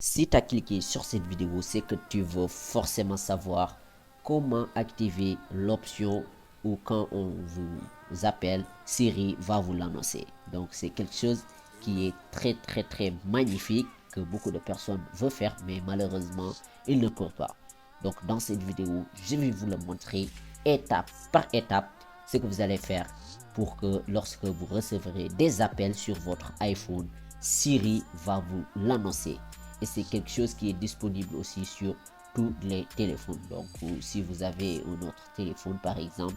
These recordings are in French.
Si tu as cliqué sur cette vidéo, c'est que tu veux forcément savoir comment activer l'option ou quand on vous appelle, Siri va vous l'annoncer. Donc c'est quelque chose qui est très magnifique que beaucoup de personnes veulent faire, mais malheureusement, ils ne peuvent pas. Donc dans cette vidéo, je vais vous le montrer étape par étape ce que vous allez faire pour que lorsque vous recevrez des appels sur votre iPhone, Siri va vous l'annoncer. Et c'est quelque chose qui est disponible aussi sur tous les téléphones. Donc si vous avez un autre téléphone par exemple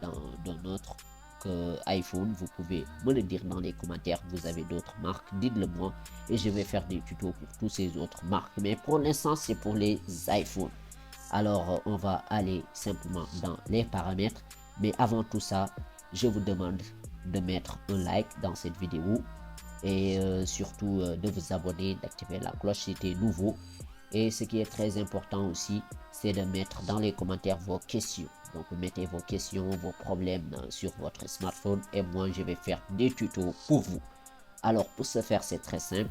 dans notre iPhone, vous pouvez me le dire dans les commentaires. Vous avez d'autres marques, dites-le moi et je vais faire des tutos pour toutes ces autres marques, mais pour l'instant c'est pour les iPhones. Alors on va aller simplement dans les paramètres, mais avant tout ça je vous demande de mettre un like dans cette vidéo et surtout de vous abonner, d'activer la cloche si tu es nouveau. Et ce qui est très important aussi, c'est de mettre dans les commentaires vos questions. Donc mettez vos questions, vos problèmes sur votre smartphone et moi je vais faire des tutos pour vous. Alors pour ce faire, c'est très simple.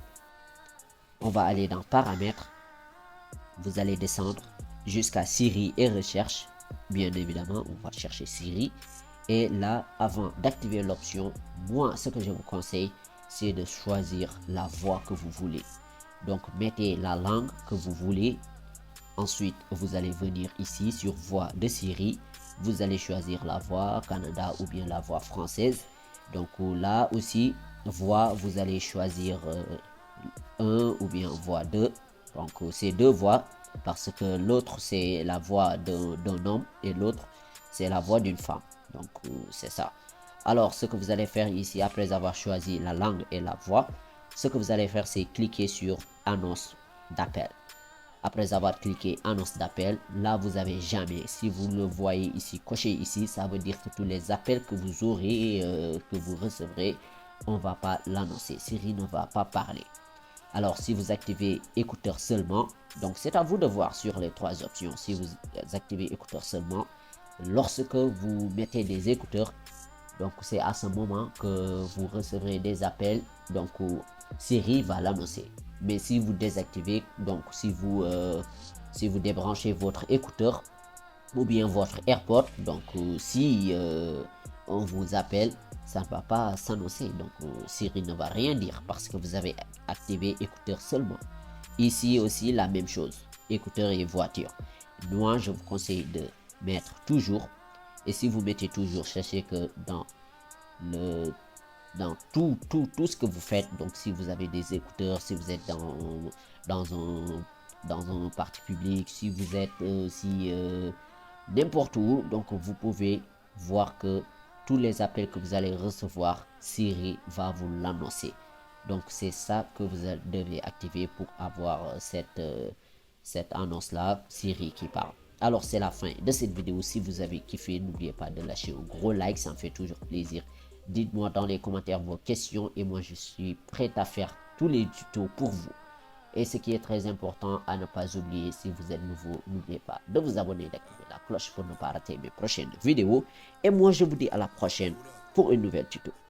On va aller dans paramètres. Vous allez descendre jusqu'à Siri et recherche. Bien évidemment, on va chercher Siri. Et là, avant d'activer l'option, moi, ce que je vous conseille, c'est de choisir la voix que vous voulez. Donc, mettez la langue que vous voulez. Ensuite, vous allez venir ici sur voix de Siri. Vous allez choisir la voix Canada ou bien la voix française. Donc là aussi, voix, vous allez choisir 1 ou bien voix 2. Donc c'est deux voix parce que l'autre c'est la voix d'un homme et l'autre c'est la voix d'une femme. Donc c'est ça. Alors ce que vous allez faire ici après avoir choisi la langue et la voix, ce que vous allez faire c'est cliquer sur annonce d'appel. Après avoir cliqué annonce d'appel, là vous avez jamais, si vous le voyez ici, coché ici, ça veut dire que tous les appels que vous aurez, que vous recevrez, on va pas l'annoncer. Siri ne va pas parler. Alors si vous activez écouteurs seulement, donc c'est à vous de voir sur les trois options. Si vous activez écouteurs seulement, lorsque vous mettez des écouteurs, donc c'est à ce moment que vous recevrez des appels, donc Siri va l'annoncer. Mais si vous désactivez, donc si vous débranchez votre écouteur ou bien votre AirPod, donc si on vous appelle, ça ne va pas s'annoncer. Donc Siri ne va rien dire parce que vous avez activé écouteur seulement. Ici aussi la même chose, écouteurs et voiture. Moi je vous conseille de mettre toujours. Et si vous mettez toujours, sachez que dans tout ce que vous faites, donc si vous avez des écouteurs, si vous êtes dans un parti public, si vous êtes aussi n'importe où, donc vous pouvez voir que tous les appels que vous allez recevoir, Siri va vous l'annoncer. Donc c'est ça que vous devez activer pour avoir cette annonce là, Siri qui parle. Alors c'est la fin de cette vidéo. Si vous avez kiffé, n'oubliez pas de lâcher un gros like, ça me fait toujours plaisir. Dites-moi dans les commentaires vos questions et moi je suis prêt à faire tous les tutos pour vous. Et ce qui est très important à ne pas oublier, si vous êtes nouveau, n'oubliez pas de vous abonner et d'activer la cloche pour ne pas rater mes prochaines vidéos. Et moi je vous dis à la prochaine pour une nouvelle tuto.